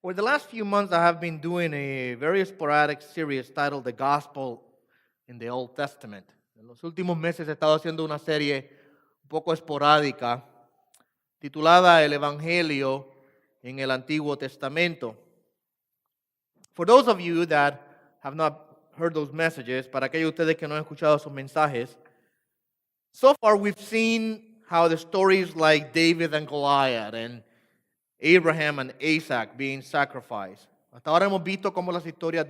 For the last few months, I have been doing a very sporadic series titled The Gospel in the Old Testament. En los últimos meses he estado haciendo una serie un poco esporádica titulada El Evangelio en el Antiguo Testamento. For those of you that have not heard those messages, para aquellos de ustedes que no han escuchado esos mensajes, so far we've seen how the stories like David and Goliath and Abraham and Isaac being sacrificed. Hasta ahora hemos visto como las historias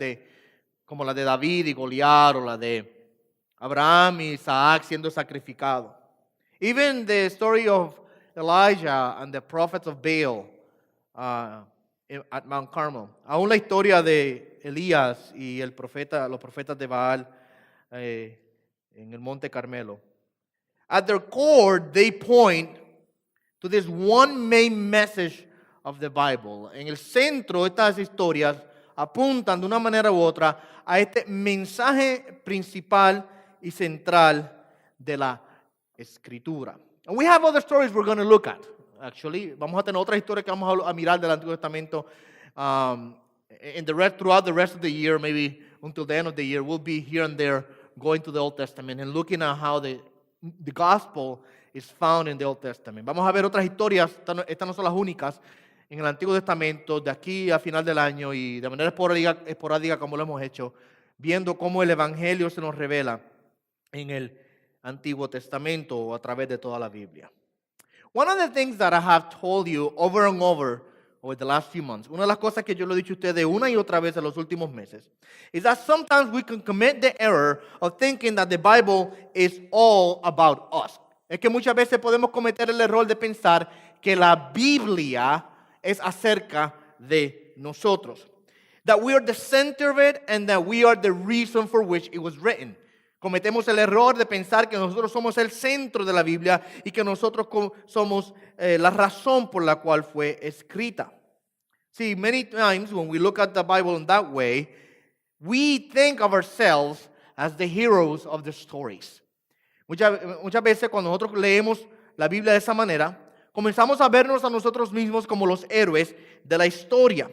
como la de David y Goliat o la de Abraham y Isaac siendo sacrificados. Even the story of Elijah and the prophets of Baal at Mount Carmel. Aún la historia de Elías y los profetas de Baal en el Monte Carmelo. At their core, they point to this one main message of the Bible. En el centro de estas historias apuntan de una manera u otra a este mensaje principal y central de la Escritura. And we have other stories we're going to look at. Actually, vamos a tener otras historias que vamos a mirar del Antiguo Testamento throughout the rest of the year, maybe until the end of the year. We'll be here and there going to the Old Testament and looking at how the gospel is found in the Old Testament. Vamos a ver otras historias, estas no son las únicas, en el Antiguo Testamento, de aquí a final del año y de manera esporádica como lo hemos hecho, viendo cómo el Evangelio se nos revela en el Antiguo Testamento o a través de toda la Biblia. One of the things that I have told you over and over the last few months, una de las cosas que yo le he dicho a ustedes una y otra vez en los últimos meses, is that sometimes we can commit the error of thinking that the Bible is all about us. Es que muchas veces podemos cometer el error de pensar que la Biblia es acerca de nosotros. That we are the center of it and that we are the reason for which it was written. Cometemos el error de pensar que nosotros somos el centro de la Biblia y que nosotros somos la razón por la cual fue escrita. See, many times when we look at the Bible in that way, we think of ourselves as the heroes of the stories. Muchas veces cuando nosotros leemos la Biblia de esa manera, comenzamos a vernos a nosotros mismos como los héroes de la historia.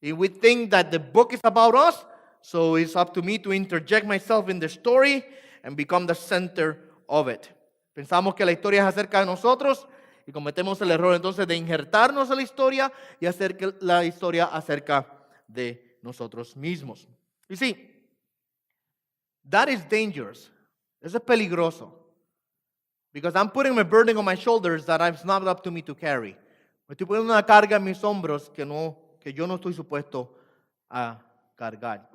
If we think that the book is about us, so it's up to me to interject myself in the story and become the center of it. Pensamos que la historia es acerca de nosotros y cometemos el error entonces de injertarnos en la historia y hacer que la historia acerca de nosotros mismos. You see, that is dangerous. Eso es peligroso. Because I'm putting my burden on my shoulders that it's not up to me to carry. Me estoy poniendo una carga en mis hombros que yo no estoy supuesto a cargar.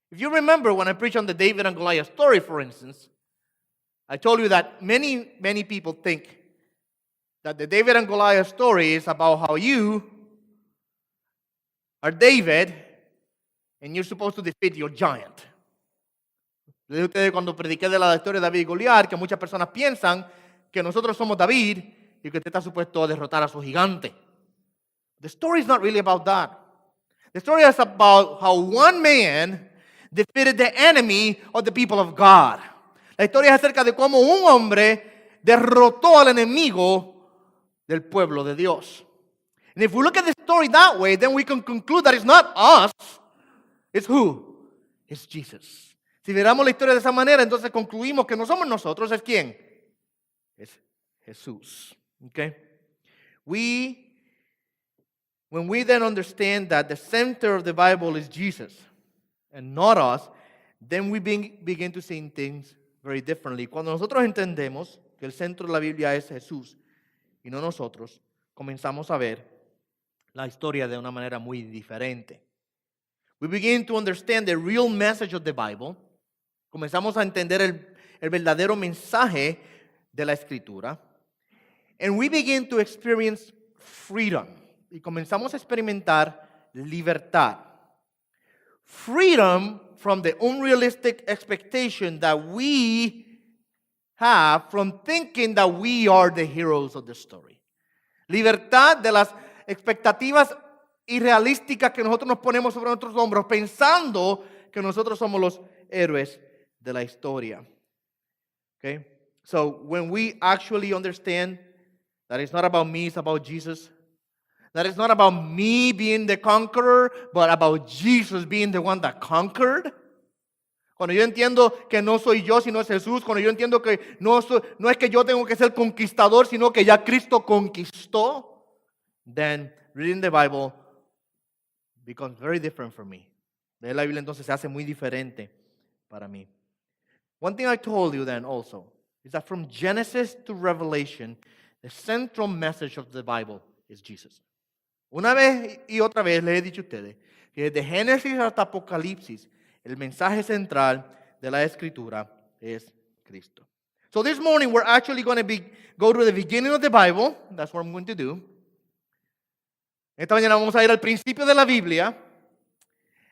If you remember when I preached on the David and Goliath story, for instance, I told you that many people think that the David and Goliath story is about how you are David and you're supposed to defeat your giant. Le dije a ustedes cuando prediqué de la historia de David y Goliat que muchas personas piensan que nosotros somos David y que usted está supuesto a derrotar a su gigante. The story is not really about that. The story is about how one man defeated the enemy of the people of God. La historia es acerca de cómo un hombre derrotó al enemigo del pueblo de Dios. And if we look at the story that way, then we can conclude that it's not us, it's who? It's Jesus. Si miramos la historia de esa manera, entonces concluimos que no somos nosotros, ¿es quién? Es Jesús. Okay? When we then understand that the center of the Bible is Jesus and not us, then we begin to see things very differently. Cuando nosotros entendemos que el centro de la Biblia es Jesús y no nosotros, comenzamos a ver la historia de una manera muy diferente. We begin to understand the real message of the Bible. Comenzamos a entender el verdadero mensaje de la Escritura. And we begin to experience freedom. Y comenzamos a experimentar libertad. Freedom from the unrealistic expectation that we have from thinking that we are the heroes of the story. Libertad de las expectativas irrealísticas que nosotros nos ponemos sobre nuestros hombros pensando que nosotros somos los héroes de la historia. Okay? So when we actually understand that it's not about me, it's about Jesus, That it's not about me being the conqueror, but about Jesus being the one that conquered. Cuando yo entiendo que no soy yo, sino es Jesús. Cuando yo entiendo que no es que yo tengo que ser conquistador, sino que ya Cristo conquistó. Then reading the Bible becomes very different for me. Leer la Biblia entonces se hace muy diferente para mí. One thing I told you then also is that from Genesis to Revelation, the central message of the Bible is Jesus. Una vez y otra vez les he dicho a ustedes que desde Génesis hasta Apocalipsis, el mensaje central de la Escritura es Cristo. So this morning we're actually going to go to the beginning of the Bible. That's what I'm going to do. Esta mañana vamos a ir al principio de la Biblia.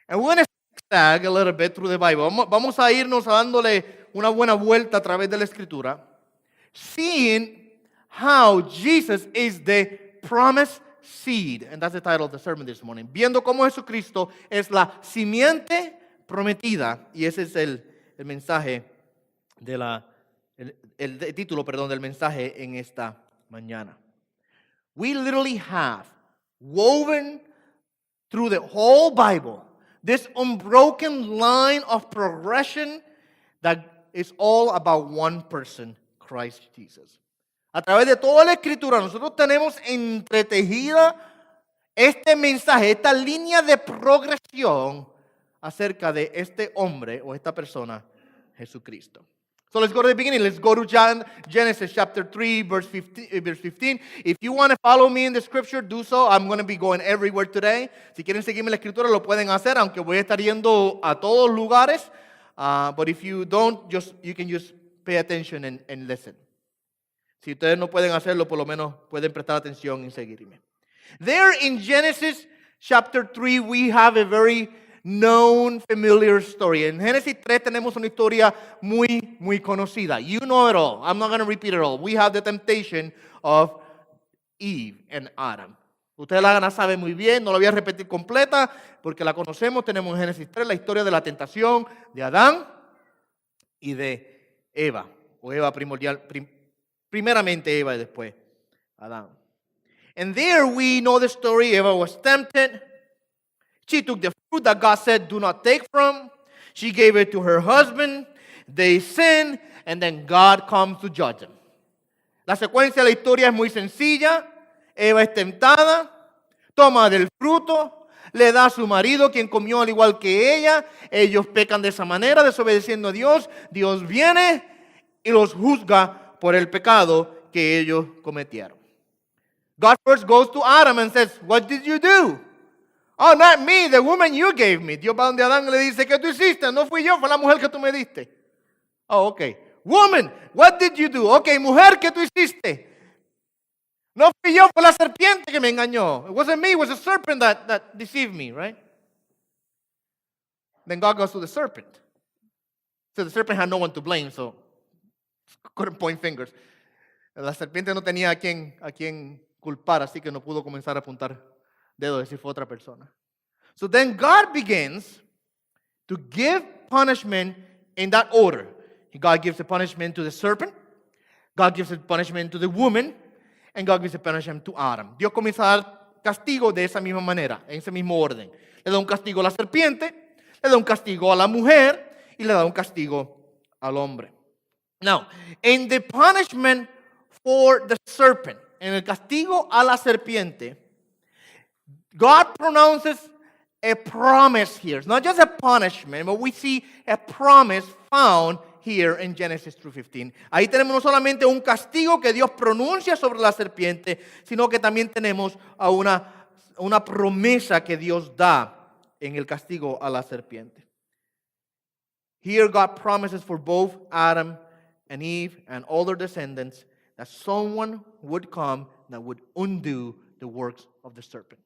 And we're going to zigzag a little bit through the Bible. Vamos a irnos dándole una buena vuelta a través de la Escritura. Seeing how Jesus is the promised seed. And that's the title of the sermon this morning. Viendo cómo Jesucristo es la simiente prometida. Y ese es el mensaje el título, del mensaje en esta mañana. We literally have woven through the whole Bible this unbroken line of progression that is all about one person, Christ Jesus. A través de toda la Escritura nosotros tenemos entretejida este mensaje, esta línea de progresión acerca de este hombre o esta persona, Jesucristo. So let's go to the beginning. Let's go to Genesis chapter 3, verse 15. If you want to follow me in the scripture, do so. I'm going to be going everywhere today. Si quieren seguirme la escritura, lo pueden hacer, aunque voy a estar yendo a todos lugares. But if you don't, you can just pay attention and listen. Si ustedes no pueden hacerlo, por lo menos pueden prestar atención y seguirme. There in Genesis chapter 3, we have a very known, familiar story. En Génesis 3 tenemos una historia muy conocida. You know it all. I'm not going to repeat it all. We have the temptation of Eve and Adam. Ustedes la saben muy bien, no la voy a repetir completa porque la conocemos. Tenemos en Génesis 3 la historia de la tentación de Adán y de Eva. O Eva primeramente Eva y después Adán. And there we know the story. Eva was tempted. She took the fruit that God said do not take from. She gave it to her husband. They sinned, and then God comes to judge them. La secuencia de la historia es muy sencilla. Eva es tentada, toma del fruto, le da a su marido, quien comió al igual que ella. Ellos pecan de esa manera, desobedeciendo a Dios. Dios viene y los juzga por el pecado que ellos cometieron. God first goes to Adam and says, "What did you do?" "Oh, not me, the woman you gave me." Dios va donde Adán y le dice, ¿qué tú hiciste? No fui yo, fue la mujer que tú me diste. Oh, okay. Woman, what did you do? Okay, mujer, ¿qué tú hiciste? No fui yo, fue la serpiente que me engañó. It wasn't me, it was a serpent that deceived me, right? Then God goes to the serpent. So the serpent had no one to blame, so couldn't point fingers. La serpiente no tenía a quien culpar, así que no pudo comenzar a apuntar dedo si fue otra persona. So then God begins to give punishment in that order. God gives a punishment to the serpent, God gives a punishment to the woman, and God gives a punishment to Adam. Dios comienza a dar castigo de esa misma manera, en ese mismo orden. Le da un castigo a la serpiente, le da un castigo a la mujer y le da un castigo al hombre. Now, in the punishment for the serpent, en el castigo a la serpiente, God pronounces a promise here. It's not just a punishment, but we see a promise found here in Genesis 3:15. Ahí tenemos no solamente un castigo que Dios pronuncia sobre la serpiente, sino que también tenemos a una promesa que Dios da en el castigo a la serpiente. Here God promises for both Adam and Eve and all their descendants that someone would come that would undo the works of the serpent.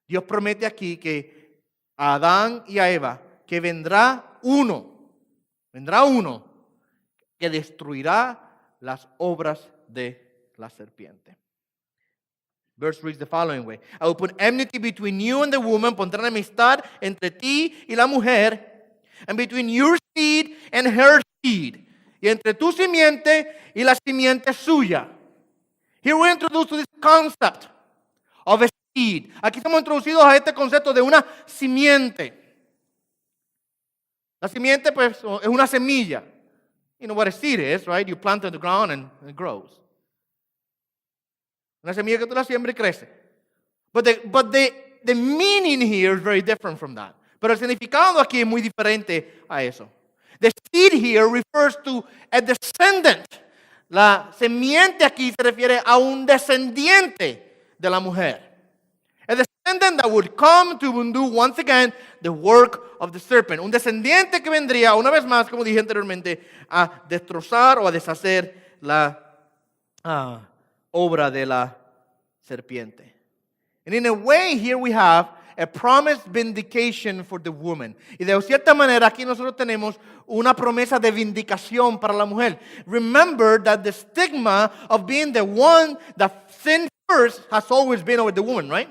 Dios promete aquí que a Adán y a Eva que vendrá uno que destruirá las obras de la serpiente. Verse reads the following way. I will put enmity between you and the woman, pondré enemistad entre ti y la mujer, and between your seed and her seed, y entre tu simiente y la simiente suya. Here we're introduced to this concept of a seed. Aquí estamos introducidos a este concepto de una simiente. La simiente, pues, es una semilla. You know what a seed is, right? You plant it in the ground and it grows. Una semilla que tú la siembras y crece. But the meaning here is very different from that. Pero el significado aquí es muy diferente a eso. The seed here refers to a descendant. La simiente aquí se refiere a un descendiente de la mujer. A descendant that would come to undo once again the work of the serpent. Un descendiente que vendría, una vez más, como dije anteriormente, a destrozar o a deshacer la obra de la serpiente. And in a way, here we have a promised vindication for the woman. Y de cierta manera, aquí nosotros tenemos una promesa de vindicación para la mujer. Remember that the stigma of being the one that sinned first has always been over the woman, right?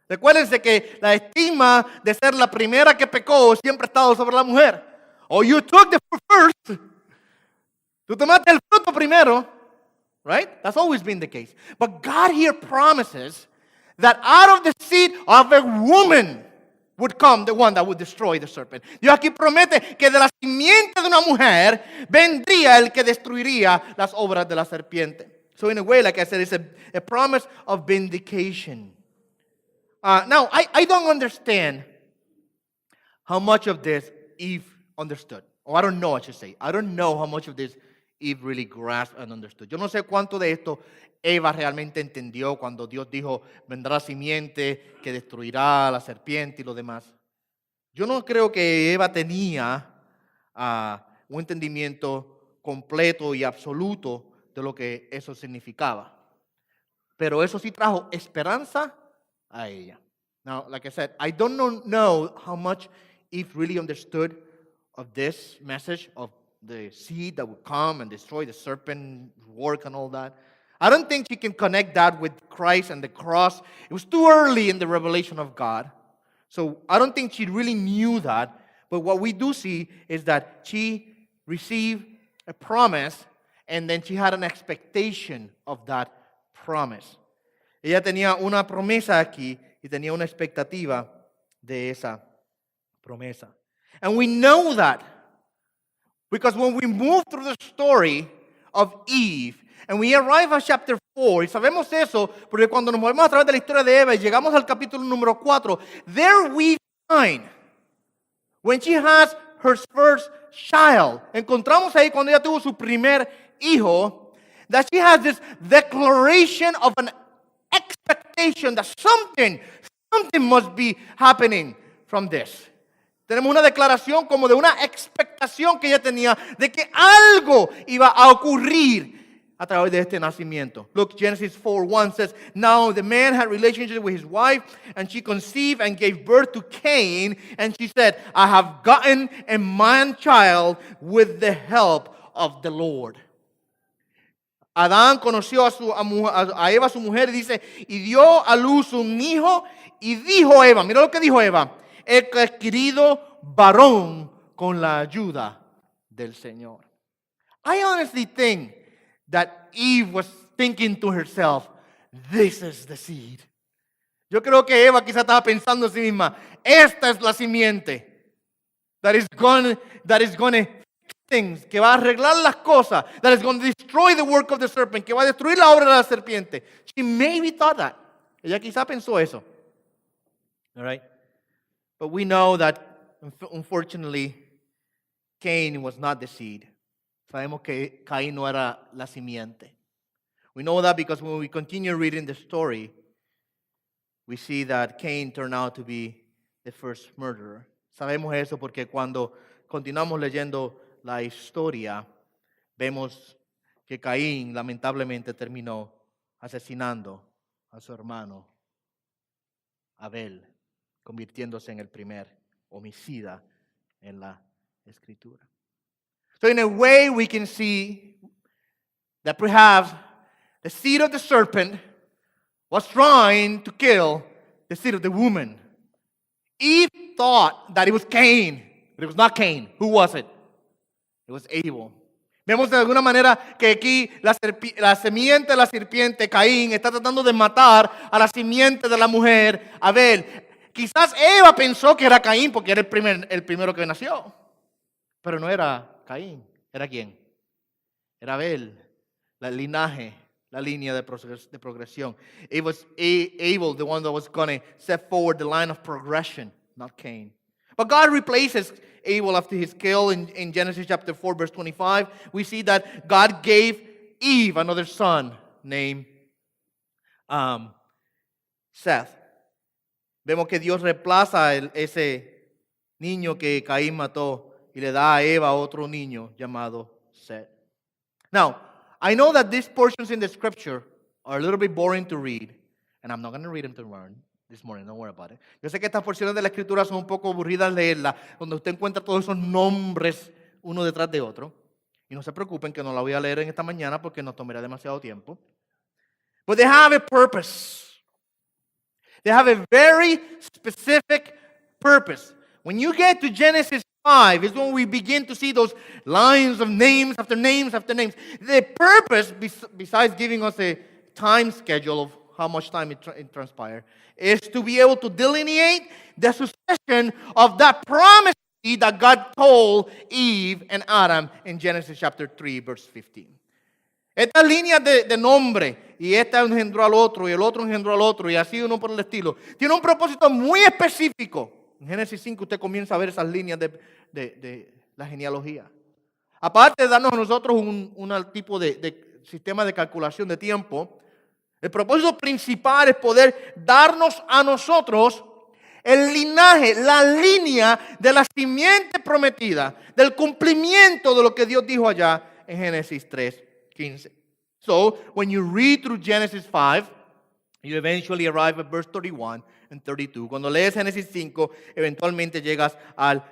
Recuérdense que la estigma de ser la primera que pecó siempre ha estado sobre la mujer. Oh, you took the fruit first. Tú tomaste el fruto primero, right? That's always been the case. But God here promises that out of the seed of a woman would come the one that would destroy the serpent. Dios aquí promete que de la simiente de una mujer vendría el que destruiría las obras de la serpiente. So in a way, like I said, it's a promise of vindication. Now, I don't understand how much of this Eve understood. Or I don't know, I should say. I don't know how much of this Eve really grasped and understood. Yo no sé cuánto de esto Eva realmente entendió cuando Dios dijo, vendrá la simiente que destruirá a la serpiente y lo demás. Yo no creo que Eva tenía un entendimiento completo y absoluto de lo que eso significaba. Pero eso sí trajo esperanza a ella. Now, like I said, I don't know how much Eve really understood of this message of the seed that would come and destroy the serpent work and all that. I don't think she can connect that with Christ and the cross. It was too early in the revelation of God. So I don't think she really knew that. But what we do see is that she received a promise and then she had an expectation of that promise. Ella tenía una promesa aquí y tenía una expectativa de esa promesa. And we know that because when we move through the story of Eve and we arrive at chapter 4, y sabemos eso porque cuando nos movemos a través de la historia de Eva y llegamos al capítulo número 4, there we find when she has her first child, encontramos ahí cuando ella tuvo su primer hijo, that she has this declaration of an expectation that something must be happening from this. Tenemos una declaración como de una expectación que ella tenía de que algo iba a ocurrir a través de este nacimiento. Look, Genesis 4:1 says, now the man had relationship with his wife, and she conceived and gave birth to Cain, and she said, I have gotten a man child with the help of the Lord. Adán conoció a Eva, su mujer, y dice, y dio a luz un hijo, y dijo Eva, mira lo que dijo Eva, he adquirido varón con la ayuda del Señor. I honestly think that Eve was thinking to herself, this is the seed. Yo creo que Eva quizá estaba pensando en sí misma, esta es la simiente that is going to things, que va a arreglar las cosas, that is going to destroy the work of the serpent, que va a destruir la obra de la serpiente. She maybe thought that. Ella quizá pensó eso. All right? But we know that, unfortunately, Cain was not the seed. Sabemos que Caín no era la simiente. We know that because when we continue reading the story, we see that Cain turned out to be the first murderer. Sabemos eso porque cuando continuamos leyendo la historia, vemos que Caín lamentablemente terminó asesinando a su hermano Abel, convirtiéndose en el primer homicida en la Escritura. So in a way we can see that perhaps the seed of the serpent was trying to kill the seed of the woman. Eve thought that it was Cain, but it was not Cain. Who was it? It was Abel. Vemos de alguna manera que aquí la simiente de la serpiente, Caín, está tratando de matar a la simiente de la mujer, Abel. Quizás Eva pensó que era Caín porque era el primero que nació. Pero no era Caín. ¿Era quién? Era Abel, el linaje, la línea de progresión. It was Abel, the one that was going to set forward the line of progression, not Cain. But God replaces Abel after his kill in Genesis chapter 4, verse 25. We see that God gave Eve another son named Seth. Vemos que Dios reemplaza ese niño que Caín mató y le da a Eva otro niño llamado Seth. Now, I know that these portions in the scripture are a little bit boring to read, and I'm not going to read them to learn this morning, don't worry about it. Yo sé que estas porciones de la escritura son un poco aburridas leerlas, donde usted encuentra todos esos nombres uno detrás de otro. Y no se preocupen que no la voy a leer en esta mañana porque nos tomará demasiado tiempo. But they have a purpose. They have a very specific purpose. When you get to Genesis 5 is when we begin to see those lines of names after names after names. The purpose, besides giving us a time schedule of how much time it transpired, is to be able to delineate the succession of that promise that God told Eve and Adam in Genesis chapter 3, verse 15. Esta línea de nombre, y esta engendró al otro, y el otro engendró al otro, y así uno por el estilo, tiene un propósito muy específico. En Génesis 5 usted comienza a ver esas líneas de la genealogía. Aparte de darnos a nosotros un tipo de sistema de calculación de tiempo, el propósito principal es poder darnos a nosotros el linaje, la línea de la simiente prometida, del cumplimiento de lo que Dios dijo allá en Génesis 3:15. So, when you read through Genesis 5, you eventually arrive at verse 31 and 32. Cuando lees Génesis 5, eventualmente llegas al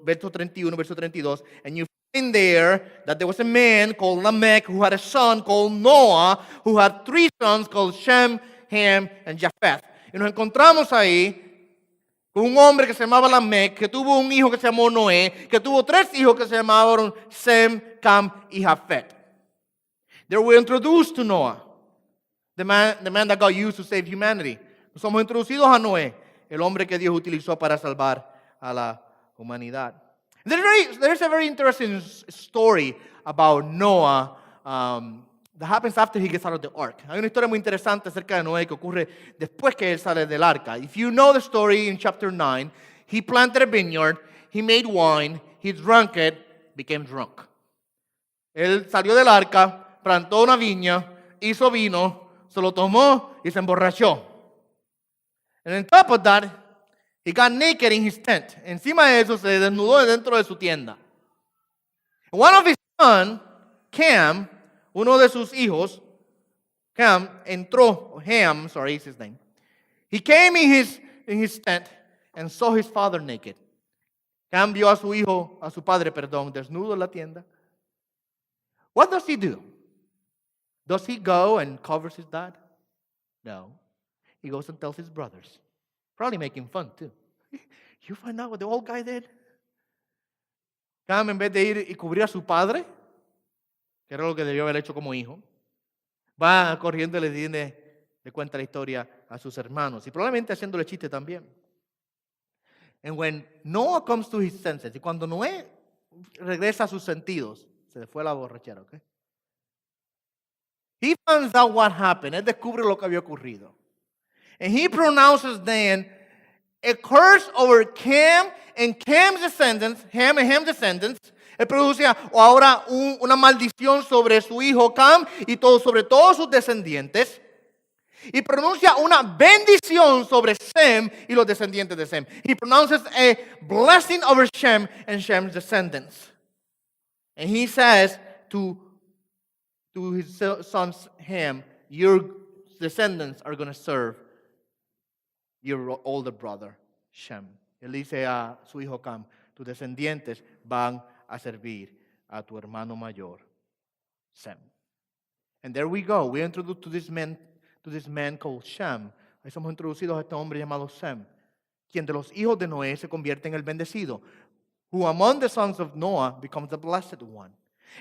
verso 31, verso 32, and you find there that there was a man called Lamech who had a son called Noah, who had 3 sons called Shem, Ham, and Japheth. Y nos encontramos ahí con un hombre que se llamaba Lamech, que tuvo un hijo que se llamó Noé, que tuvo 3 hijos que se llamaban Sem, Cam y Japheth. They were introduced to Noah, the man that God used to save humanity. Somos introducidos a Noé, el hombre que Dios utilizó para salvar a la humanidad. There's a very interesting story about Noah that happens after he gets out of the ark. Hay una historia muy interesante acerca de Noé que ocurre después que él sale del arca. If you know the story in chapter 9, he planted a vineyard, he made wine, he drank it, became drunk. Él salió del arca, plantó una viña, hizo vino, se lo tomó y se emborrachó. And on top of that, he got naked in his tent. Encima de eso se desnudó dentro de su tienda. One of his sons, Cam, uno de sus hijos, Ham is his name. He came in his tent and saw his father naked. Cam vio a su padre, desnudo en la tienda. What does he do? Does he go and covers his dad? No. He goes and tells his brothers. Probably making fun too. You find out what the old guy did? Cam, en vez de ir y cubrir a su padre, que era lo que debió haber hecho como hijo, va corriendo y le cuenta la historia a sus hermanos. Y probablemente haciéndole chiste también. And when Noah comes to his senses, y cuando Noé regresa a sus sentidos, se le fue la borrachera, ¿ok? He finds out what happened. Él descubre lo que había ocurrido. And he pronounces then a curse over Cam and Cam's descendants, Ham and Ham's descendants. Él produce ahora una maldición sobre su hijo Cam y sobre todos sus descendientes. Y pronuncia una bendición sobre Sem y los descendientes de Sem. He pronounces a blessing over Shem and Shem's descendants. And he says to his son Ham, your descendants are going to serve your older brother Shem. Él dice a su hijo Cam, tus descendientes van a servir a tu hermano mayor Sem. And there we go. We are introduced to this man called Shem. Ahí somos introducidos a este hombre llamado Sem, quien de los hijos de Noé se convierte en el bendecido. Who among the sons of Noah becomes the blessed one.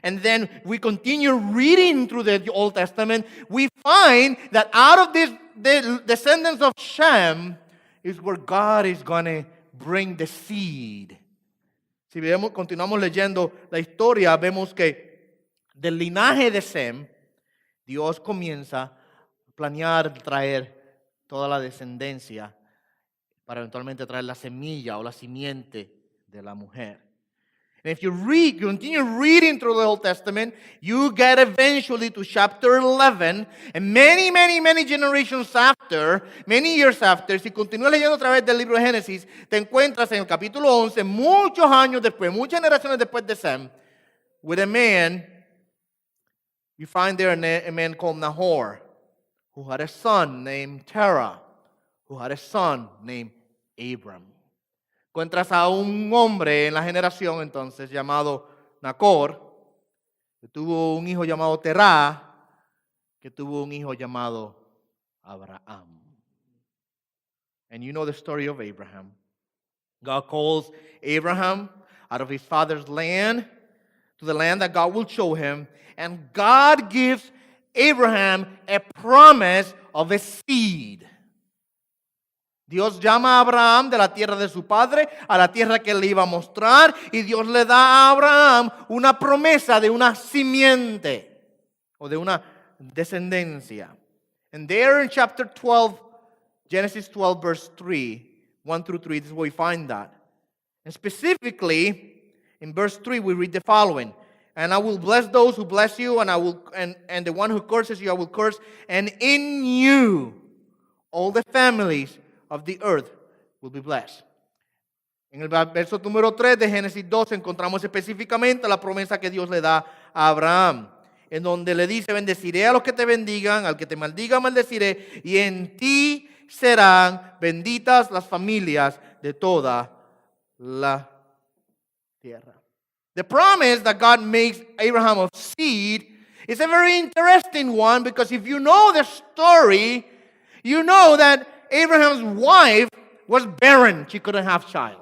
And then we continue reading through the Old Testament, we find that out of this, the descendants of Shem is where God is going to bring the seed. Si continuamos leyendo la historia, vemos que del linaje de Sem, Dios comienza a planear traer toda la descendencia para eventualmente traer la semilla o la simiente de la mujer. And if you continue reading through the Old Testament, you get eventually to chapter 11, and many generations after, many years after, si continúas leyendo a través del libro de Génesis, te encuentras en el capítulo 11, muchos años después, muchas generaciones después de Sem, with a man, you find there a man called Nahor, who had a son named Terah, who had a son named Abram. Encuentras a un hombre en la generación entonces llamado Nacor, que tuvo un hijo llamado Terah, que tuvo un hijo llamado Abraham. And you know the story of Abraham. God calls Abraham out of his father's land to the land that God will show him, and God gives Abraham a promise of a seed. Dios llama a Abraham de la tierra de su padre a la tierra que le iba a mostrar, y Dios le da a Abraham una promesa de una simiente o de una descendencia. And there in chapter 12, Genesis 12 verse 3, 1 through 3, this is where we find that. And specifically in verse 3 we read the following: and I will bless those who bless you, and the one who curses you I will curse, and in you all the families of the earth will be blessed. En el verso número 3 de Génesis 12 encontramos específicamente la promesa que Dios le da a Abraham, en donde le dice: bendeciré a los que te bendigan, al que te maldiga maldeciré, y en ti serán benditas las familias de toda la tierra. The promise that God makes Abraham of seed is a very interesting one, because if you know the story, you know that Abraham's wife was barren. She couldn't have child.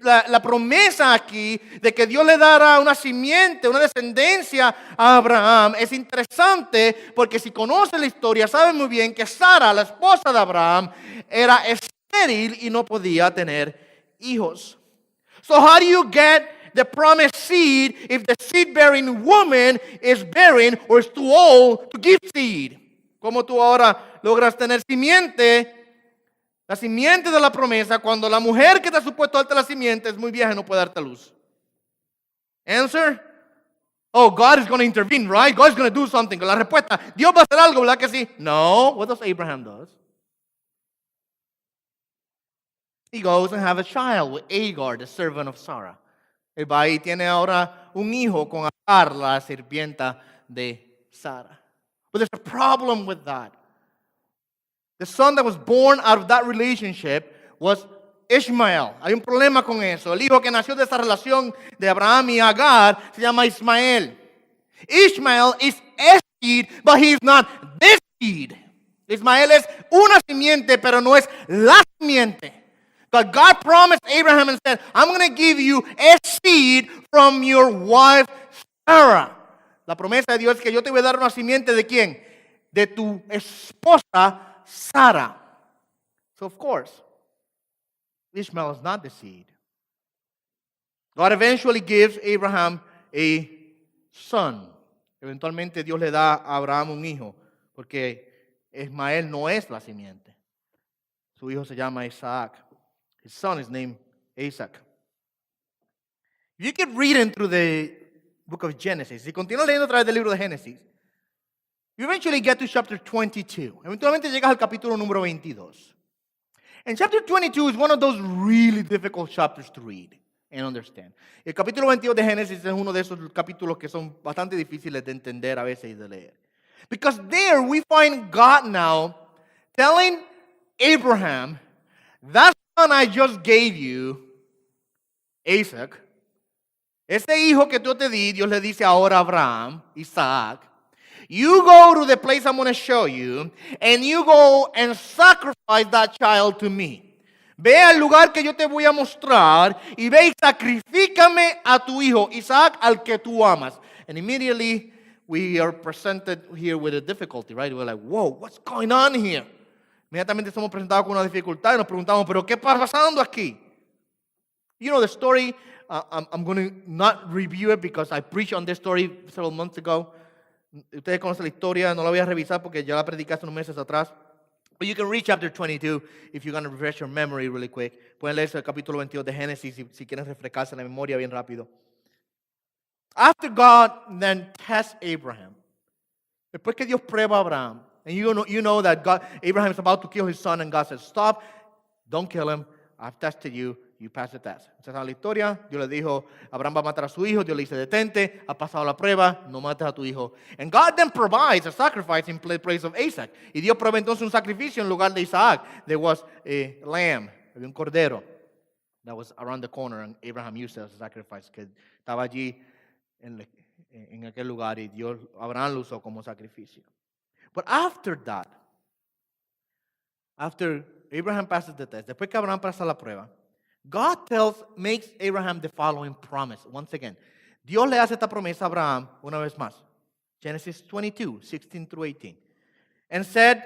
La promesa aquí de que Dios le dará una simiente, una descendencia a Abraham es interesante, porque si conoce la historia, sabe muy bien que Sara, la esposa de Abraham, era estéril y no podía tener hijos. So how do you get the promised seed if the seed-bearing woman is barren or is too old to give seed? ¿Cómo tú ahora logras tener simiente? La simiente de la promesa, cuando la mujer que está supuesto darte la simiente es muy vieja y no puede darte luz. Answer? Oh, God is going to intervene, right? God is going to do something. La respuesta, Dios va a hacer algo, ¿verdad que sí? No. What does Abraham do? He goes and has a child with Agar, the servant of Sarah. Él va y tiene ahora un hijo con Agar, la sirvienta de Sara. But there's a problem with that. The son that was born out of that relationship was Ishmael. Hay un problema con eso. El hijo que nació de esa relación de Abraham y Agar se llama Ismael. Ishmael is a seed, but he is not this seed. Ismael es una simiente, pero no es la simiente. But God promised Abraham and said, I'm going to give you a seed from your wife Sarah. La promesa de Dios es que yo te voy a dar una simiente de quién? De tu esposa Sarah. So of course, Ishmael is not the seed. God eventually gives Abraham a son. Eventualmente Dios le da a Abraham un hijo, porque Ismael no es la simiente. Su hijo se llama Isaac. His son is named Isaac. If you keep reading through the book of Genesis, si continúas leyendo a través del libro de Génesis, you eventually get to chapter 22. Eventualmente llegas al capítulo número 22. And chapter 22 is one of those really difficult chapters to read and understand. El capítulo 22 de Génesis es uno de esos capítulos que son bastante difíciles de entender a veces y de leer. Because there we find God now telling Abraham, that son I just gave you, Isaac, ese hijo que yo te di, Dios le dice ahora a Abraham, Isaac, you go to the place I'm going to show you, and you go and sacrifice that child to me. Ve al lugar que yo te voy a mostrar y ve y sacrifícame a tu hijo, Isaac, al que tú amas. And immediately we are presented here with a difficulty, right? We're like, whoa, what's going on here? Inmediatamente somos presentados con una dificultad y nos preguntamos, pero ¿qué está pasando aquí? You know the story. I'm going to not review it because I preached on this story several months ago. Ustedes conocen la historia, no la voy a revisar porque ya la prediqué hace unos meses atrás. But you can read chapter 22 if you're going to refresh your memory really quick. Pueden leerse el capítulo 22 de Génesis si quieren refrescarse la memoria bien rápido. After God then tests Abraham, después que Dios prueba a Abraham, and you know that Abraham is about to kill his son, and God says, stop, don't kill him, I've tested you, you passed the test. Esa es la historia. Dios le dijo, Abraham va a matar a su hijo. Dios le dice, detente, ha pasado la prueba, no mates a tu hijo. And God then provides a sacrifice in place of Isaac. Y Dios provee entonces un sacrificio en lugar de Isaac. There was a lamb, había un cordero that was around the corner, and Abraham used it as a sacrifice, que estaba allí en aquel lugar, y Dios, Abraham lo usó como sacrificio. But after that, after Abraham passes the test, después que Abraham pasa la prueba, God makes Abraham the following promise. Once again, Dios le hace esta promesa a Abraham una vez más. Genesis 22, 16 through 18. And said,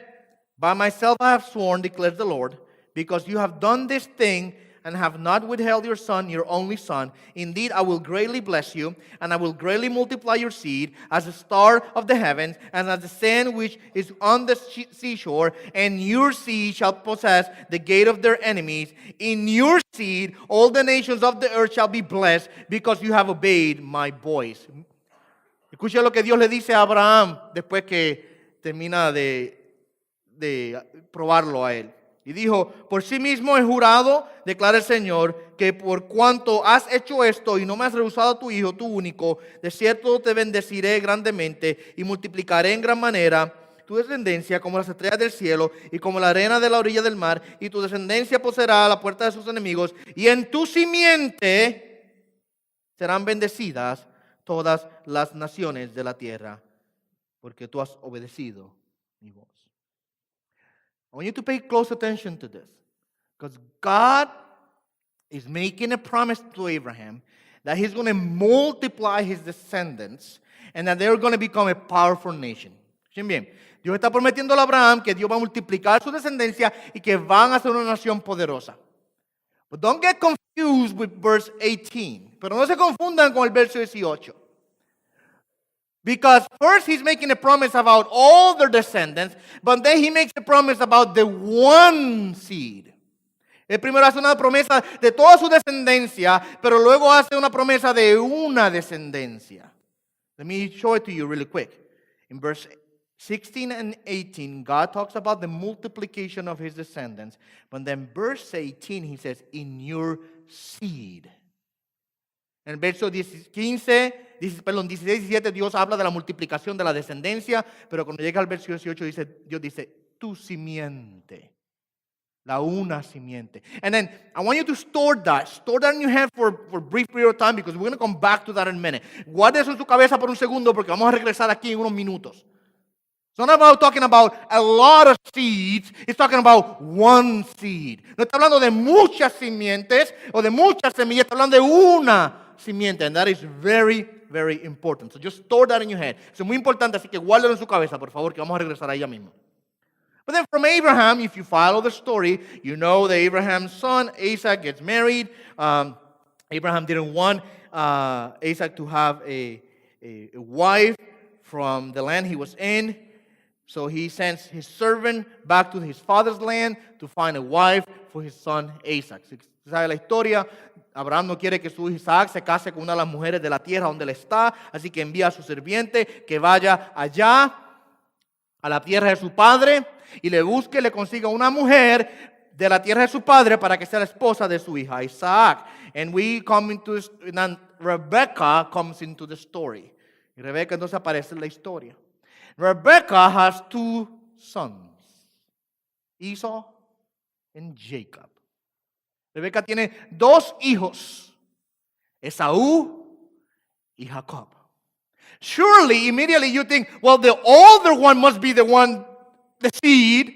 by myself I have sworn, declares the Lord, because you have done this thing and have not withheld your son, your only son. Indeed, I will greatly bless you, and I will greatly multiply your seed as the star of the heavens, and as the sand which is on the seashore, and your seed shall possess the gate of their enemies. In your seed, all the nations of the earth shall be blessed, because you have obeyed my voice. Escucha lo que Dios le dice a Abraham después que termina de probarlo a él. Y dijo, por sí mismo he jurado, declara el Señor, que por cuanto has hecho esto y no me has rehusado a tu hijo, tu único, de cierto te bendeciré grandemente y multiplicaré en gran manera tu descendencia como las estrellas del cielo y como la arena de la orilla del mar, y tu descendencia poseerá la puerta de sus enemigos, y en tu simiente serán bendecidas todas las naciones de la tierra, porque tú has obedecido mi voz. I want you to pay close attention to this, because God is making a promise to Abraham that he's going to multiply his descendants and that they're going to become a powerful nation. Escuchen bien, Dios está prometiendo a Abraham que Dios va a multiplicar su descendencia y que van a ser una nación poderosa. But don't get confused with verse 18. Pero no se confundan con el verso 18. Because first he's making a promise about all their descendants, but then he makes a promise about the one seed. Él primero hace una promesa de toda su descendencia, pero luego hace una promesa de una descendencia. Let me show it to you really quick. In verse 16 and 18, God talks about the multiplication of his descendants, but then verse 18 he says, in your seed. En el verso 16 y 17, Dios habla de la multiplicación de la descendencia, pero cuando llega al verso 18, Dios dice, tu simiente, la una simiente. And then, I want you to store that in your head for a brief period of time, because we're going to come back to that in a minute. Guarde eso en su cabeza por un segundo, porque vamos a regresar aquí en unos minutos. It's not about talking about a lot of seeds. It's talking about one seed. No está hablando de muchas simientes o de muchas semillas. Está hablando de una simiente. And that is very, very important. So just store that in your head. Eso es muy importante, así que guárdalo en su cabeza, por favor, que vamos a regresar ahí ya mismo. But then from Abraham, if you follow the story, you know that Abraham's son, Isaac, gets married. Abraham didn't want Isaac to have a wife from the land he was in. So he sends his servant back to his father's land to find a wife for his son Isaac. Si sabe la historia, Abraham no quiere que su hijo Isaac se case con una de las mujeres de la tierra donde él está, así que envía a su sirviente que vaya allá a la tierra de su padre y le busque, le consiga una mujer de la tierra de su padre para que sea la esposa de su hija Isaac. And we come into this, and Rebecca comes into the story. Y Rebecca entonces aparece en la historia. Rebecca has two sons, Esau and Jacob. Rebecca tiene dos hijos, Esaú y Jacob. Surely, immediately you think, well, the older one must be the one, the seed.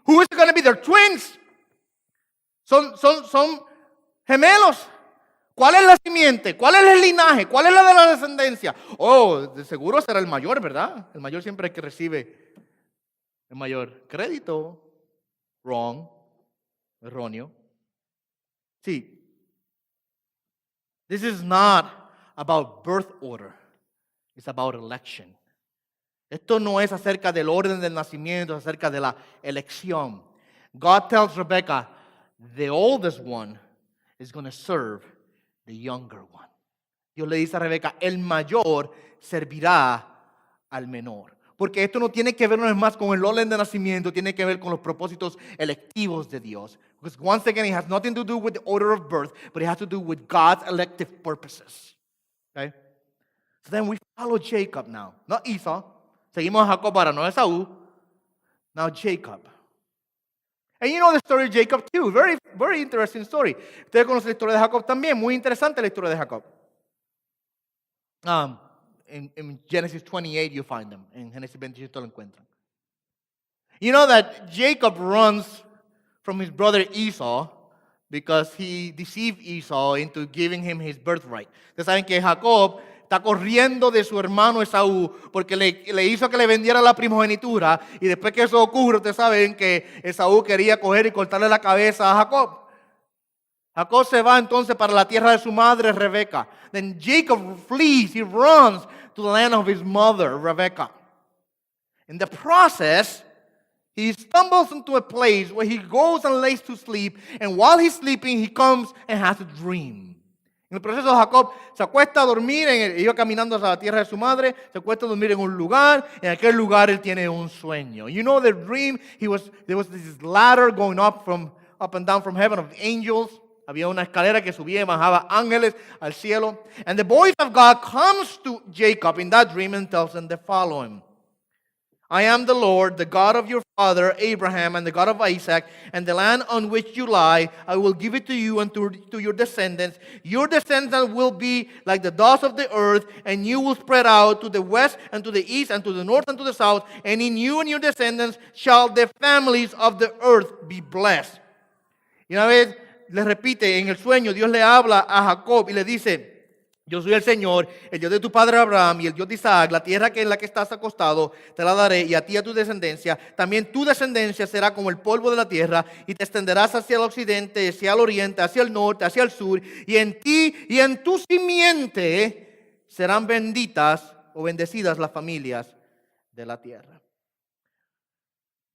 Who is going to be? They're twins. Son gemelos. ¿Cuál es la simiente? ¿Cuál es el linaje? ¿Cuál es la de la descendencia? Oh, de seguro será el mayor, ¿verdad? El mayor siempre es el que recibe el mayor crédito. Wrong. Erróneo. Sí. This is not about birth order. It's about election. Esto no es acerca del orden del nacimiento, es acerca de la elección. God tells Rebecca, the oldest one is going to serve the younger one. Dios le dice a Rebeca, el mayor servirá al menor. Porque esto no tiene que ver una vez más con el orden de nacimiento, tiene que ver con los propósitos electivos de Dios. Because once again, it has nothing to do with the order of birth, but it has to do with God's elective purposes. Okay? So then we follow Jacob now, not Esau. Seguimos a Jacob ahora, no a Esaú. Now Jacob. And you know the story of Jacob too. Very, very interesting story. Ustedes conocen la historia de Jacob también. Muy interesante la historia de Jacob. In Genesis 28 you find them. En Génesis 28 lo encuentran. You know that Jacob runs from his brother Esau because he deceived Esau into giving him his birthright. Ustedes saben que Jacob está corriendo de su hermano Esaú porque le hizo que le vendiera la primogenitura, y después que eso ocurre, ustedes saben que Esaú quería coger y cortarle la cabeza a Jacob. Jacob se va entonces para la tierra de su madre Rebeca. Then Jacob flees, he runs to the land of his mother Rebecca. In the process, he stumbles into a place where he goes and lays to sleep, and while he's sleeping, he comes and has a dream. En el proceso, Jacob se acuesta a dormir, iba caminando hacia la tierra de su madre, se acuesta a dormir en un lugar, en aquel lugar él tiene un sueño. You know the dream, there was this ladder going up and down from heaven of angels. Había una escalera que subía y bajaba ángeles al cielo. And the voice of God comes to Jacob in that dream and tells him the following. I am the Lord, the God of your father Abraham and the God of Isaac, and the land on which you lie, I will give it to you and to your descendants. Your descendants will be like the dust of the earth, and you will spread out to the west and to the east and to the north and to the south, and in you and your descendants shall the families of the earth be blessed. Y una vez le repite en el sueño, Dios le habla a Jacob y le dice, yo soy el Señor, el Dios de tu padre Abraham y el Dios de Isaac. La tierra en la que estás acostado te la daré, y a ti y a tu descendencia. También tu descendencia será como el polvo de la tierra, y te extenderás hacia el occidente, hacia el oriente, hacia el norte, hacia el sur. Y en ti y en tu simiente serán benditas o bendecidas las familias de la tierra.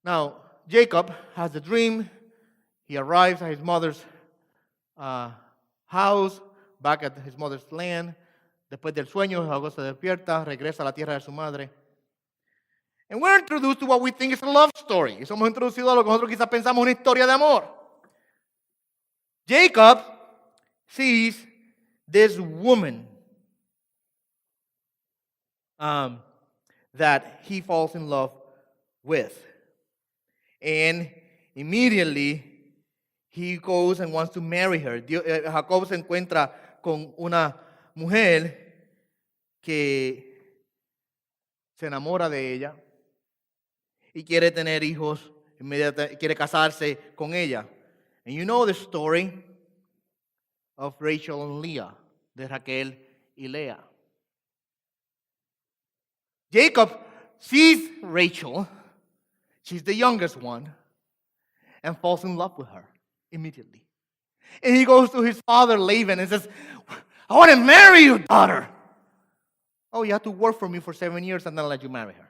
Now, Jacob has a dream. He arrives at his mother's house, back at his mother's land. Después del sueño, Jacob se despierta, regresa a la tierra de su madre. And we're introduced to what we think is a love story. Y somos introducidos a lo que nosotros quizás pensamos una historia de amor. Jacob sees this woman that he falls in love with. And immediately he goes and wants to marry her. Jacob se encuentra con una mujer que se enamora de ella y quiere tener hijos, quiere casarse con ella. And you know the story of Rachel and Leah, de Raquel y Lea. Jacob sees Rachel, she's the youngest one, and falls in love with her immediately. And he goes to his father Laban and says, I want to marry your daughter. Oh, you have to work for me for 7 years and then I'll let you marry her.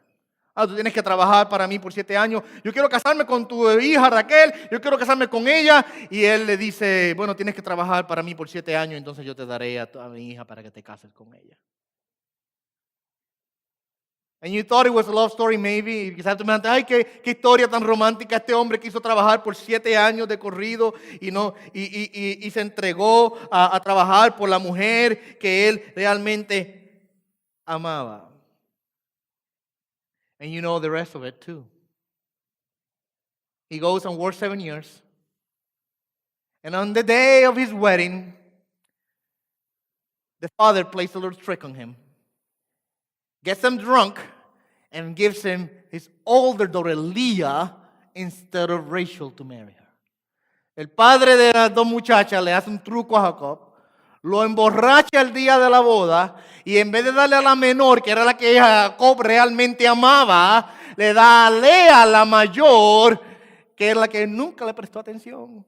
Tú tienes que trabajar para mí por 7 años. Yo quiero casarme con tu hija Raquel, yo quiero casarme con ella. Y él le dice, bueno, tienes que trabajar para mí por 7 años, entonces yo te daré a mi hija para que te cases con ella. And you thought it was a love story, maybe. Quizás tú me dijiste, ay, qué historia tan romántica. Este hombre quiso trabajar por 7 años de corrido y se entregó a trabajar por la mujer que él realmente amaba. And you know the rest of it too. He goes and works 7 years. And on the day of his wedding, the father plays a little trick on him. Gets him drunk and gives him his older daughter Leah instead of Rachel to marry her. El padre de las dos muchachas le hace un truco a Jacob, lo emborracha el día de la boda y en vez de darle a la menor, que era la que Jacob realmente amaba, le da a Lea, la mayor, que es la que nunca le prestó atención.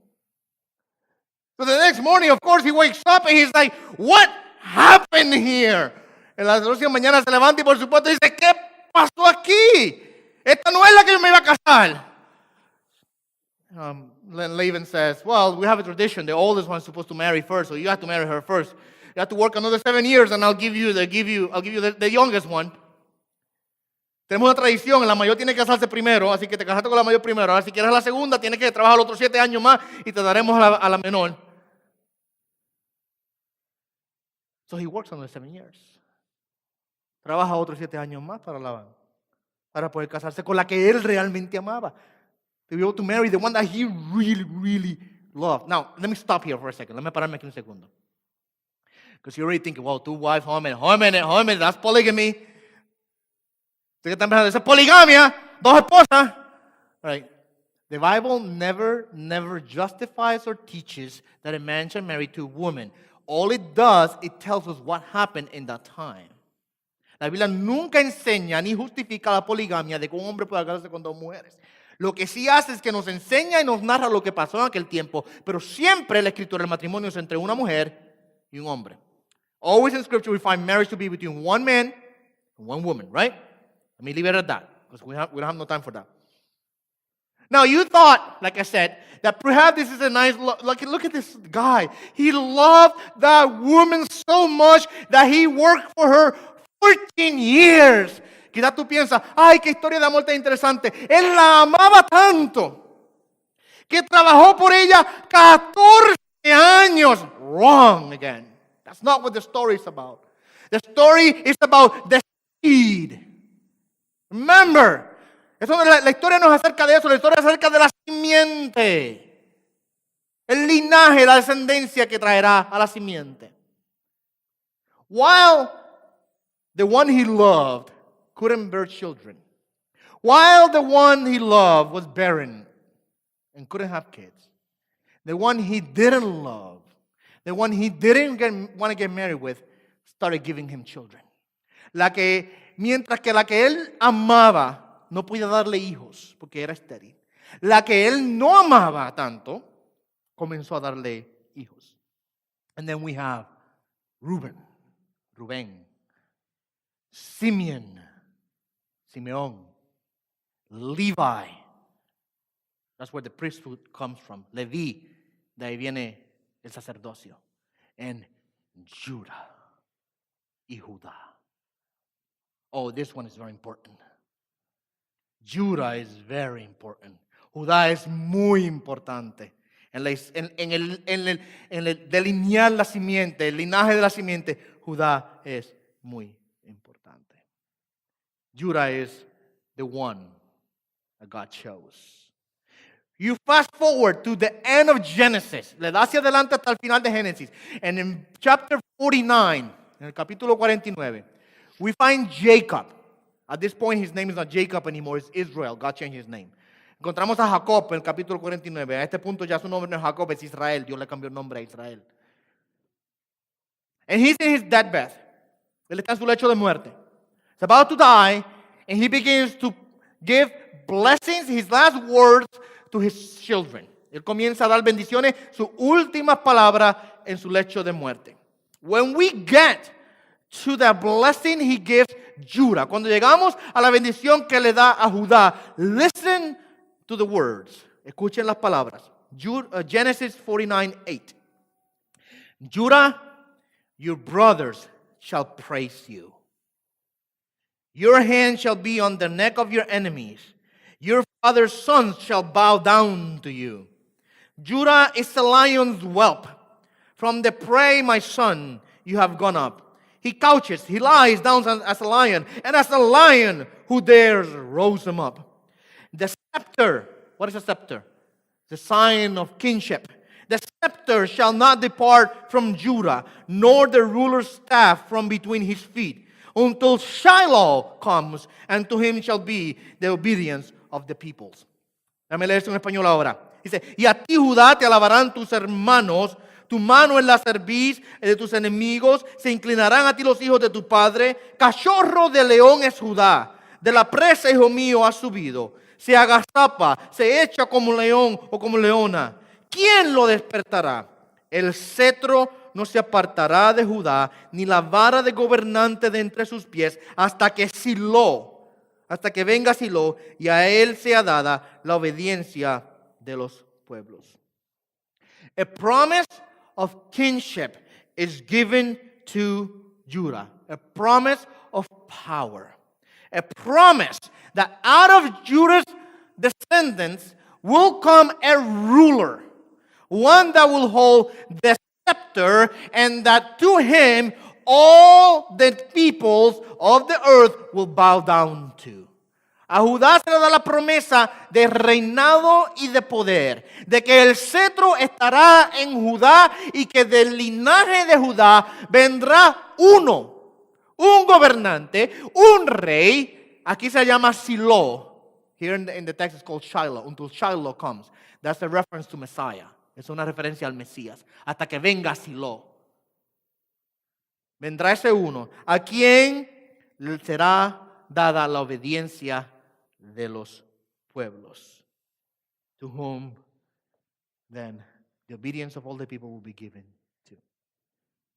So the next morning, of course, he wakes up and he's like, what happened here? En la próxima mañana se levanta y por supuesto dice, ¿qué pasó aquí? Esta no es la que yo me iba a casar. Laban says, well, we have a tradition. The oldest one is supposed to marry first, so you have to marry her first. You have to work another 7 years, and I'll give you the youngest one. Tenemos una tradición, la mayor tiene que casarse primero, así que te casaste con la mayor primero. Ahora, si quieres la segunda, tienes que trabajar los otros 7 años más y te daremos a la menor. So he works another 7 years. Trabaja otros 7 años más para poder casarse con la que él realmente amaba. To be able to marry the one that he really, really loved. Now, let me stop here for a second. Let me pararme aquí un segundo. Because you're already thinking, well, 2 wives, joven, that's polygamy. Ustedes están pensando, esa es poligamia, 2 esposas. Right. The Bible never justifies or teaches that a man should marry 2 women. All it does, it tells us what happened in that time. La Biblia nunca enseña ni justifica la poligamia de que un hombre pueda casarse con 2 mujeres. Lo que sí hace es que nos enseña y nos narra lo que pasó en aquel tiempo, pero siempre la escritura del matrimonio es entre una mujer y un hombre. Always in Scripture we find marriage to be between one man and one woman, right? Let me leave it at that, because we don't have no time for that. Now you thought, like I said, that perhaps this is a nice, look at this guy. He loved that woman so much that he worked for her 14 years. Quizás tú piensas, ay, qué historia de amor tan interesante. Él la amaba tanto que trabajó por ella 14 años. Wrong again. That's not what the story is about. The story is about the seed. Remember, la historia no es acerca de eso, la historia es acerca de la simiente. El linaje, la descendencia que traerá a la simiente. While the one he loved couldn't bear children, while the one he loved was barren and couldn't have kids, the one he didn't love, the one he didn't want to get married with, started giving him children. Mientras que la que él amaba no podía darle hijos porque era estéril, la que él no amaba tanto comenzó a darle hijos. And then we have Reuben, Simeon, Simeon, Levi. That's where the priesthood comes from. Leví, de ahí viene el sacerdocio. And Judah y Judá. Oh, this one is very important. Judah is very important. Judá es muy importante. En el delinear la simiente, el linaje de la simiente, Judá es muy importante. Judah is the one that God chose. You fast forward to the end of Genesis. Le da hacia adelante hasta el final de Génesis. And in chapter 49, en el capítulo 49, we find Jacob. At this point, his name is not Jacob anymore, it's Israel. God changed his name. Encontramos a Jacob en el capítulo 49. A este punto ya su nombre no es Jacob, es Israel. Dios le cambió el nombre a Israel. And he's in his deathbed. Él está en su lecho de muerte. He's about to die, and he begins to give blessings, his last words, to his children. Él comienza a dar bendiciones, sus últimas palabras en su lecho de muerte. When we get to the blessing he gives Judah, cuando llegamos a la bendición que le da a Judá, listen to the words. Escuchen las palabras. Genesis 49:8. Judah, your brothers shall praise you. Your hand shall be on the neck of your enemies. Your father's sons shall bow down to you. Judah is a lion's whelp. From the prey, my son, you have gone up. He couches, he lies down as a lion, and as a lion who dares rose him up. The scepter, what is a scepter? The sign of kingship. The scepter shall not depart from Judah, nor the ruler's staff from between his feet, until Shiloh comes, and to him shall be the obedience of the peoples. Dame leer esto en español ahora. Dice, y a ti, Judá, te alabarán tus hermanos. Tu mano en la cerviz de tus enemigos. Se inclinarán a ti los hijos de tu padre. Cachorro de león es Judá. De la presa, hijo mío, ha subido. Se agazapa, se echa como león o como leona. ¿Quién lo despertará? El cetro no se apartará de Judá, ni la vara de gobernante de entre sus pies, hasta que venga Silo, y a él sea dada la obediencia de los pueblos. A promise of kinship is given to Judah. A promise of power. A promise that out of Judah's descendants will come a ruler. One that will hold the scepter, and that to him all the peoples of the earth will bow down to. A Judá se le da la promesa de reinado y de poder, de que el cetro estará en Judá y que del linaje de Judá vendrá uno, un gobernante, un rey. Aquí se llama Silo. Here in the text it's called Shiloh, until Shiloh comes. That's a reference to Messiah. Es una referencia al Mesías. Hasta que venga Silo. Vendrá ese uno, a quien será dada la obediencia de los pueblos. To whom then the obedience of all the people will be given to.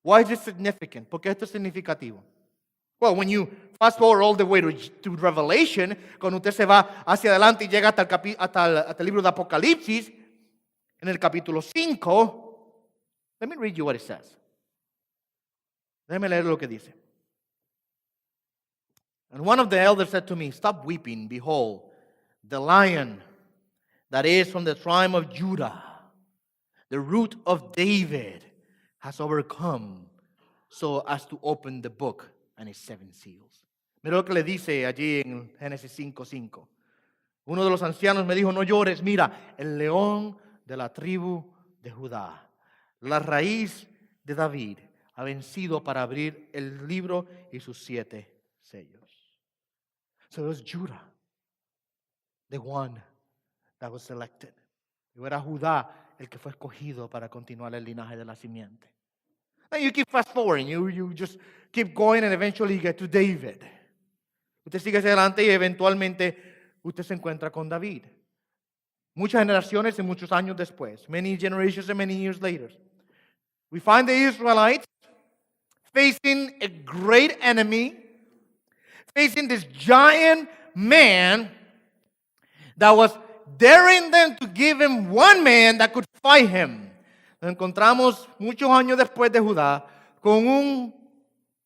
Why is this significant? ¿Por qué esto es significativo? Well, when you fast forward all the way to Revelation, cuando usted se va hacia adelante y llega hasta el libro de Apocalipsis, en el capítulo 5, let me read you what it says. Déjeme leer lo que dice. And one of the elders said to me, stop weeping, behold, the lion that is from the tribe of Judah, the root of David, has overcome so as to open the book and its 7 seals. Mira lo que le dice allí en Génesis 5:5. Uno de los ancianos me dijo, no llores, mira, el león de la tribu de Judá, la raíz de David, ha vencido para abrir el libro y sus 7 sellos. So it was Judah, the one that was selected. Y era Judá el que fue escogido para continuar el linaje de la simiente. And you keep fast forwarding, you just keep going and eventually you get to David. Usted sigue hacia adelante y eventualmente usted se encuentra con David. Muchas generaciones y muchos años después, many generations and many years later, we find the Israelites facing a great enemy, facing this giant man that was daring them to give him one man that could fight him. Nos encontramos muchos años después de Judá con un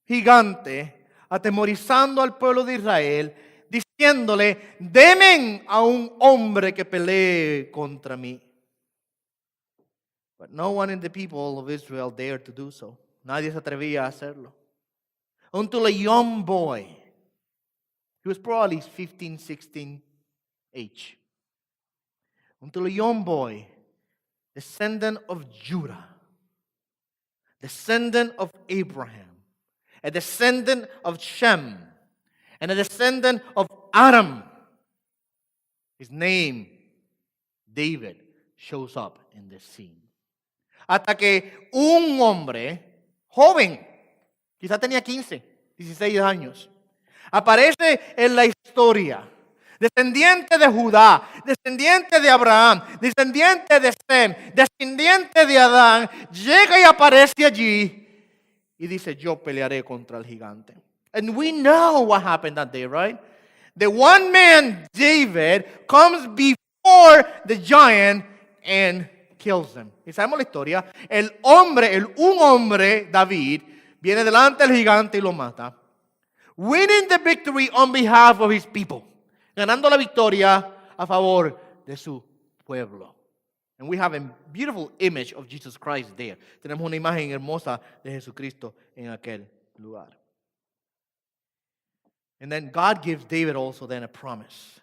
gigante atemorizando al pueblo de Israel, diciéndole, demen a un hombre que pelee contra mí. But no one in the people of Israel dared to do so. Nadie se atrevía a hacerlo. Until a young boy, he was probably 15, 16 age. Until a young boy, descendant of Judah, descendant of Abraham, a descendant of Shem, and a descendant of Adam. His name, David, shows up in this scene. Hasta que un hombre joven, quizá tenía 15, 16 años, aparece en la historia. Descendiente de Judá, descendiente de Abraham, descendiente de Sem, descendiente de Adán, llega y aparece allí y dice, yo pelearé contra el gigante. And we know what happened that day, right? The one man, David, comes before the giant and kills him. Y sabemos la historia. Un hombre, David, viene delante del gigante y lo mata. Winning the victory on behalf of his people. Ganando la victoria a favor de su pueblo. And we have a beautiful image of Jesus Christ there. Tenemos una imagen hermosa de Jesucristo en aquel lugar. And then God gives David also then a promise.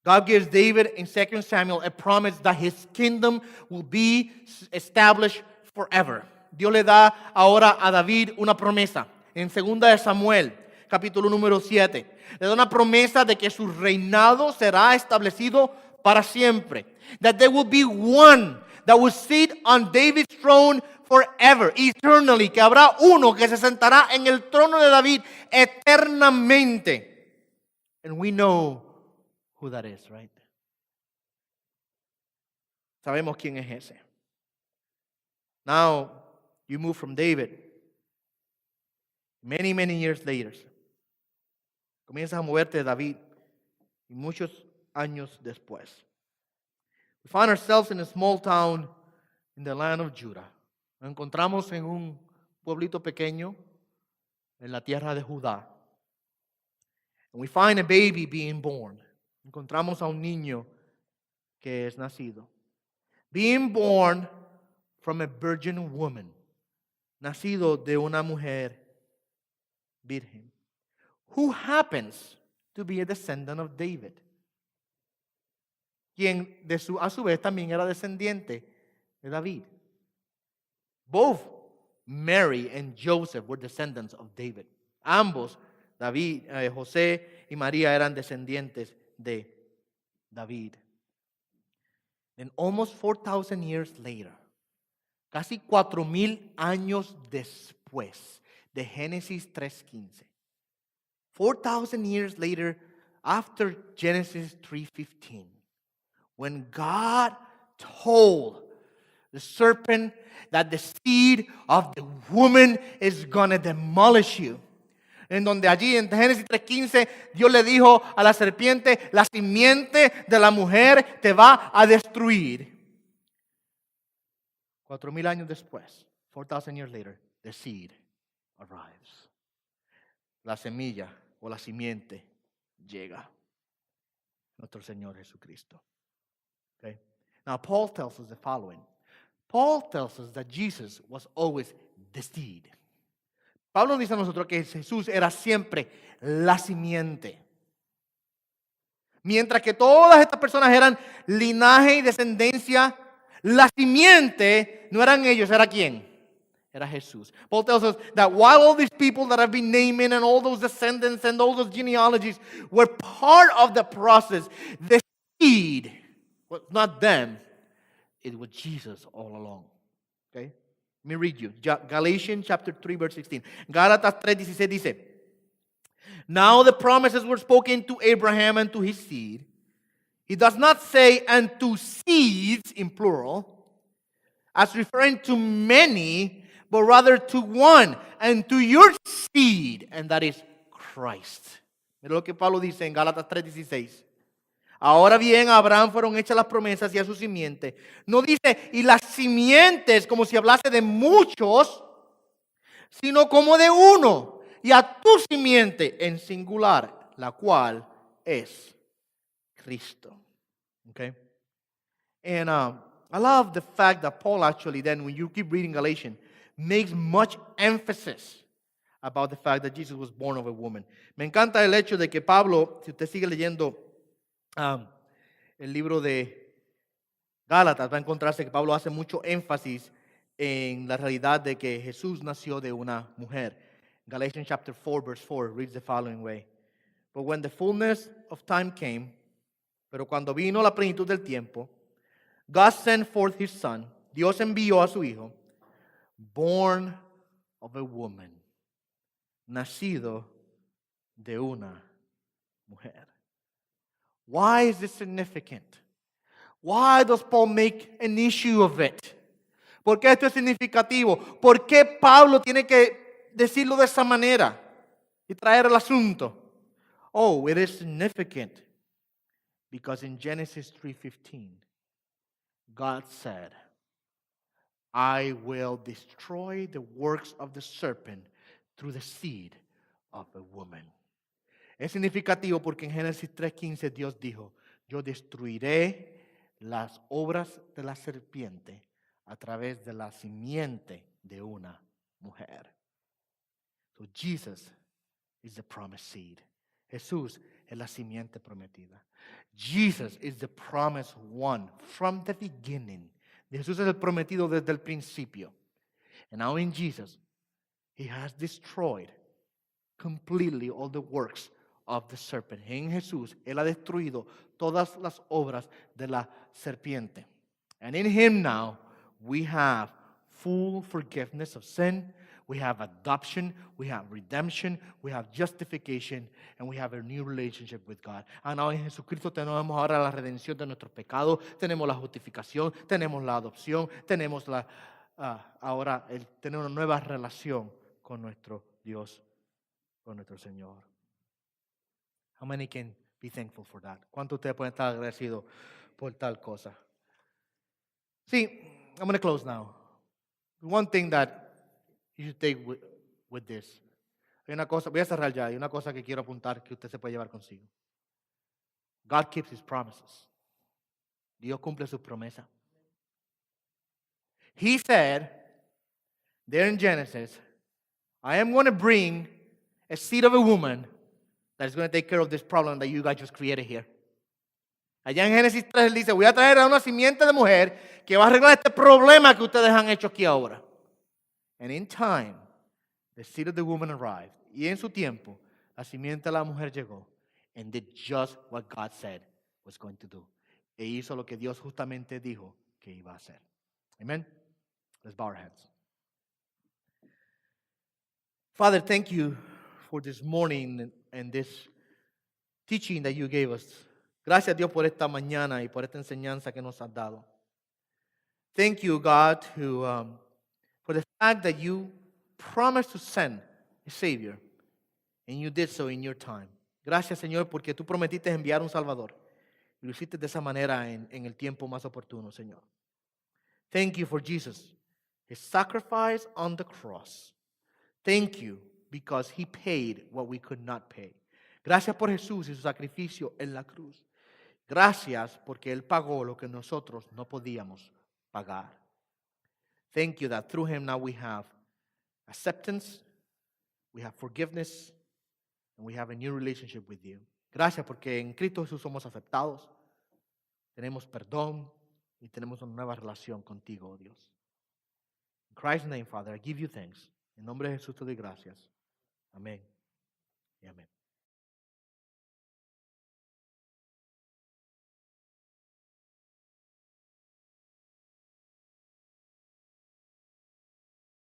God gives David in 2 Samuel a promise that his kingdom will be established forever. Dios le da ahora a David una promesa. En 2 Samuel, capítulo número 7. Le da una promesa de que su reinado será establecido para siempre. That there will be one that will sit on David's throne forever, eternally. Que habrá uno que se sentará en el trono de David eternamente. And we know who that is, right? Sabemos quién es ese. Now, you move from David. Many, many years later. Comienzas a moverte de David. Y muchos años después. We find ourselves in a small town in the land of Judah. Nos encontramos en un pueblito pequeño en la tierra de Judá. And we find a baby being born. Encontramos a un niño que es nacido. Being born from a virgin woman. Nacido de una mujer virgen. Who happens to be a descendant of David. Quien a su vez también era descendiente de David. Both Mary and Joseph were descendants of David. Ambos, David, José y María, eran descendientes de David. And almost 4,000 years later, casi 4,000 años después de Génesis 3:15, 4,000 years later, after Genesis 3:15, when God told the serpent that the seed of the woman is going to demolish you. En donde allí en Génesis 3:15 Dios le dijo a la serpiente, la simiente de la mujer te va a destruir. 4,000 años después, 4,000 years later, the seed arrives. La semilla o la simiente llega. Nuestro Señor Jesucristo. Okay? Now Paul tells us the following. Paul tells us that Jesus was always the seed. Pablo dice a nosotros que Jesús era siempre la simiente. Mientras que todas estas personas eran linaje y descendencia, la simiente no eran ellos, ¿era quién? Era Jesús. Paul tells us that while all these people that have been naming and all those descendants and all those genealogies were part of the process, the seed was not them, it was Jesus all along. Okay? Let me read you. Galatians chapter 3 verse 16. Gálatas 3:16 dice, now the promises were spoken to Abraham and to his seed. He does not say and to seeds in plural, as referring to many, but rather to one, and to your seed, and that is Christ. Mira lo que Pablo dice en Gálatas 3:16. Ahora bien, a Abraham fueron hechas las promesas y a su simiente. No dice, y las simientes, como si hablase de muchos, sino como de uno, y a tu simiente en singular, la cual es Cristo. Okay? And I love the fact that Paul actually then, when you keep reading Galatians, makes much emphasis about the fact that Jesus was born of a woman. Me encanta el hecho de que Pablo, si usted sigue leyendo el libro de Gálatas, va a encontrarse que Pablo hace mucho énfasis en la realidad de que Jesús nació de una mujer. Galatians chapter 4 verse 4 reads the following way. But when the fullness of time came, pero cuando vino la plenitud del tiempo, God sent forth his son, Dios envió a su hijo, born of a woman, nacido de una mujer. Why is this significant? Why does Paul make an issue of it? ¿Por qué esto es significativo? ¿Por qué Pablo tiene que decirlo de esa manera y traer el asunto? Oh, it is significant because in Genesis 3:15, God said, I will destroy the works of the serpent through the seed of a woman. Es significativo porque en Génesis 3:15 Dios dijo, yo destruiré las obras de la serpiente a través de la simiente de una mujer. So Jesus is the promised seed. Jesús es la simiente prometida. Jesus is the promised one from the beginning. Jesús es el prometido desde el principio. And now in Jesus, he has destroyed completely all the works of the serpent. En Jesús, Él ha destruido todas las obras de la serpiente. And in Him now, we have full forgiveness of sin. We have adoption, we have redemption, we have justification, and we have a new relationship with God. Ahora en Jesucristo tenemos ahora la redención de nuestros pecados, tenemos la justificación, tenemos la adopción, tenemos ahora tener una nueva relación con nuestro Dios, con nuestro Señor. How many can be thankful for that? ¿Cuántos de ustedes pueden estar agradecidos por tal cosa? See, I'm going to close now. One thing that you should take with this. Hay una cosa, voy a cerrar ya, hay una cosa que quiero apuntar que usted se puede llevar consigo. God keeps His promises. Dios cumple sus promesas. He said, there in Genesis, I am going to bring a seed of a woman that is going to take care of this problem that you guys just created here. Allá en Génesis 3 él dice, voy a traer a una simiente de mujer que va a arreglar este problema que ustedes han hecho aquí ahora. And in time, the seed of the woman arrived. Y en su tiempo, la simiente de la mujer llegó and did just what God said was going to do. E hizo lo que Dios justamente dijo que iba a hacer. Amen. Let's bow our heads. Father, thank you for this morning and this teaching that you gave us. Gracias, Dios, por esta mañana y por esta enseñanza que nos has dado. Thank you, God, for the fact that you promised to send a Savior, and you did so in your time. Gracias, Señor, porque tú prometiste enviar un Salvador. Y lo hiciste de esa manera en el tiempo más oportuno, Señor. Thank you for Jesus, His sacrifice on the cross. Thank you because He paid what we could not pay. Gracias por Jesús y su sacrificio en la cruz. Gracias porque Él pagó lo que nosotros no podíamos pagar. Thank you that through Him now we have acceptance, we have forgiveness, and we have a new relationship with you. Gracias porque en Cristo Jesús somos aceptados, tenemos perdón y tenemos una nueva relación contigo, oh Dios. In Christ's name, Father, I give you thanks. En nombre de Jesús te doy gracias. Amén y amén.